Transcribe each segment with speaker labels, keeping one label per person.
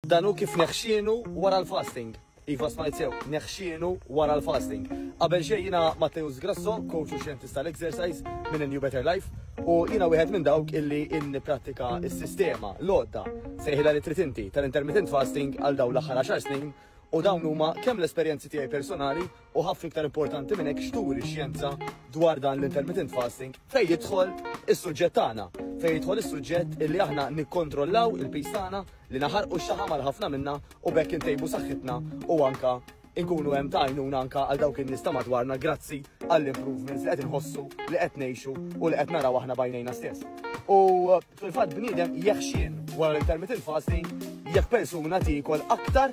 Speaker 1: Danu kif neħxienu wara l-fasting. Iva smajt sew, neħxienu wara l-fasting. Qabel xejn jiena Matteus Grasso, coach u xjentist tal-exercise minn New Better Life, u jiena wieħed minn dawk illi nippratika s-sistema l-għodda sejħilha li trid inti tal-intermittent fasting għal dawn l-aħħar 10 snin, u dawn huma kemm l-esperjenzi tiegħi personali u ħafna iktar importanti minn hekk xturi xjenza dwar dan l-intermittent fasting fejn jidħol is-suġġett tagħna, fejn jidħol is-suġġett illi aħna nikkontrollaw il-pis tagħna li naħarqu x-xaħam għal ħafna minna u bekk intejbu saħħitna u anka inkunu hemm tajnuna anka għal dawk in-nies ta' madwarna grazzi għall-improvements li qed inħossu li qed ngħixu u li qed naraw aħna bajnejna stess. U fil-fatt bniedem jeħxien wara l-intermittent fasting jekk persuna tikol aktar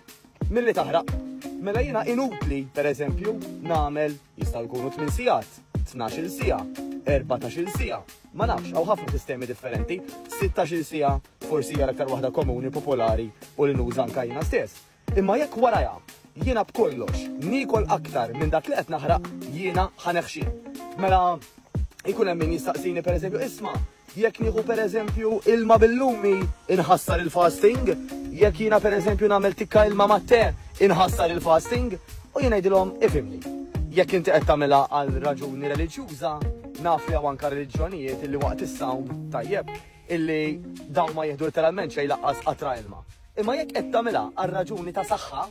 Speaker 1: milli taħraq. Mela jiena inutli, pereżempju, nagħmel jistgħu jkunu 8 sigħat, 12 siegħa, 14 siegħa. Ma nafx, hawn ħafna sistemi differenti, 16 siegħa forsi hija aktar waħda komuni, popolari u li nuża anke jiena stess. Imma jekk warajha jiena b'kollox nikol aktar minn dak li qed naħraq jiena ħaneħxien. Mela ikun hemm min jistaqsini pereżempju isma' jekk nieħu pereżempju ilma bil-lumi inħassar il-fasting, jekk jiena pereżempju nagħmel tikka ilma mat-te inħassar il-fasting, u jiena ngħidilhom ifhimni. Jekk inti qed tagħmilha għal raġuni reliġjuża, naf li hawn anke reliġjonijiet illi waqt is-sawm tajjeb illi dawn ma jieħdu literalment xejn laqqas qatra ilma. Imma jekk qed tagħmilha għal raġuni ta' saħħa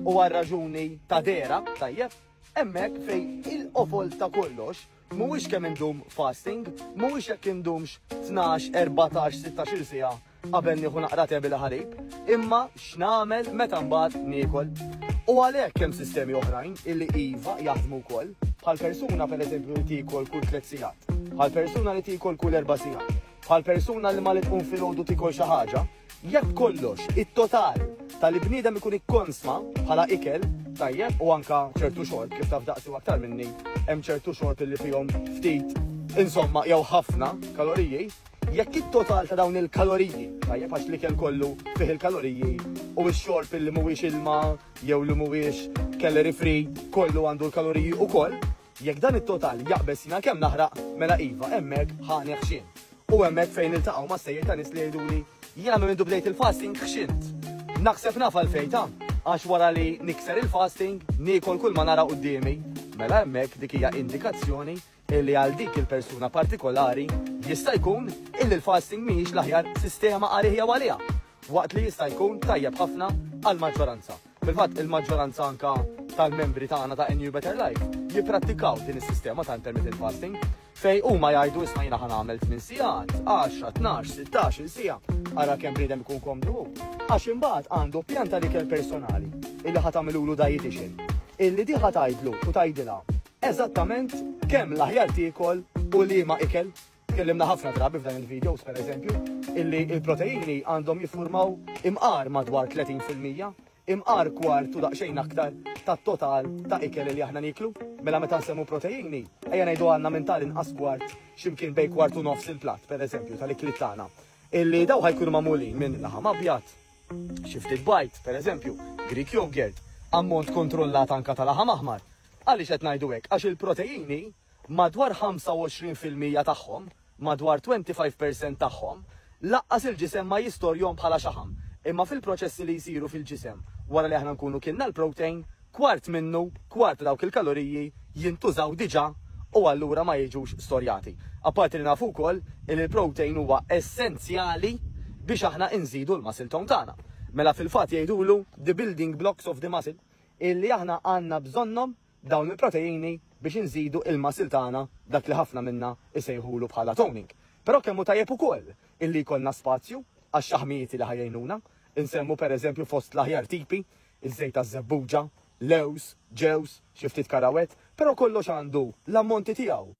Speaker 1: u għal raġuni ta' dera tajjeb, hemmhekk fejn il-qofol ta' kollox mhuwiex kemm indum fasting, mhuwiex jekk indumx 12, 14, 16 siegħa qabel nieħu naqra te bil-ħalib, imma x'nagħmel meta mbagħad niekol. U għalhekk hemm sistemi oħrajn illi iva jaħdmu wkoll, bħal persuna pereżempju li tikol kull 3 sigħat, bħal persuna li tikol kull 4 sigħat, bħal persuna li ma li tqum filgħodu tikol xi ħaġa, jekk kollox it-total tal-bniedem ikun ikkonsma bħala ikel tajjeb u anka ċertu xorb kif taf daqsi aktar minni, hemm ċertu xorb illi fihom ftit insomma jew ħafna kaloriji, jekk it-total ta' dawn il-kaloriji tajjeb għax l-ikel kollu fih il-kaloriji u x-xorb illi mhuwiex ilma jew li mhuwiex calorie free kollu għandu l-kaloriji wkoll, jekk dan it-total jaqbes jiena kemm naħraq mela iva hemmhekk ħaneħxien. U hemmhekk fejn iltaqgħu ma' sejjer ta' nies li jgħiduli jiena minn bdejt il-fasting ħxint. Naħseb naf għalfejn għax wara li nikser il-fasting niekol kull ma nara qudiemi, mela hemmhekk dik hija indikazzjoni illi għal dik il-persuna partikolari jista' jkun illi l-fasting mhijiex l-aħjar sistema għalija għalija, waqt li jista' jkun tajjeb ħafna għall-maġġoranza. Fil-fatt il-maġġoranza anka tal-membri tagħna ta' New Better Life jipprattikaw din is-sistema ta' intermittent fasting fej huma jgħidu isma' jiena ħanagħmel 8 sigħat, 10, 12, 16 siegħa ara kemm bniedem ikun komdu. Għax imbagħad għandu pjan ta' ikel personali illi ħatamilulu dietitian illi di ħatajdlu u tgħidilha eżattament kemm l-aħjar tiekol u liema ikel. Tkellimna ħafna drabi f'dan il-videos pereżempju illi il-proteini għandhom jiffurmaw imqar madwar 30%, imqar kwartu daqsxejn aktar tat-total ta' ikel li aħna niklu. Mela meta nsemmu proteini, ejja ngħidu għandna minn tal-inqas kwart x'imkien bejn kwart u nofs il-platt pereżempju tal-ikli tagħna. Illi daw ħajkunu magħmulin minn laħam abjad, xi ftit bajt pereżempju, Greek yogurt, ammont kontrollat anke ta' laħam aħmar. Għaliex qed ngħidu hekk? Għax il-proteini madwar 25% tagħhom, madwar 25% tagħhom, laqqas il-ġisem ma jistorjhom bħala xaħam. Imma fil-proċessi li jsiru fil-ġisem wara li aħna nkunu kienna l-protein, kwart minnu, kwart dawk il-kaloriji jintużaw diġà u allura ma jiġux storjati. Apparti li nafu wkoll il-protein huwa essenzjali biex aħna nżidu l-muscle tone tagħna. Mela fil-fatt jgħidulu the building blocks of the muscle illi aħna għandna bżonnhom dawn il-proteini biex nżidu il-muscle tagħna dak li ħafna minna isejħulu bħala toning. Però kemm hu tajjeb ukoll illi jkollna spazju għax-xaħmijiet li ħajjejnuna, insemmu pereżempju fost l-aħjar tipi, iż-żejt taż-żebbuġa, lews, ġews, xi ftit karawet, però kollox għandu l-ammonti tiegħu.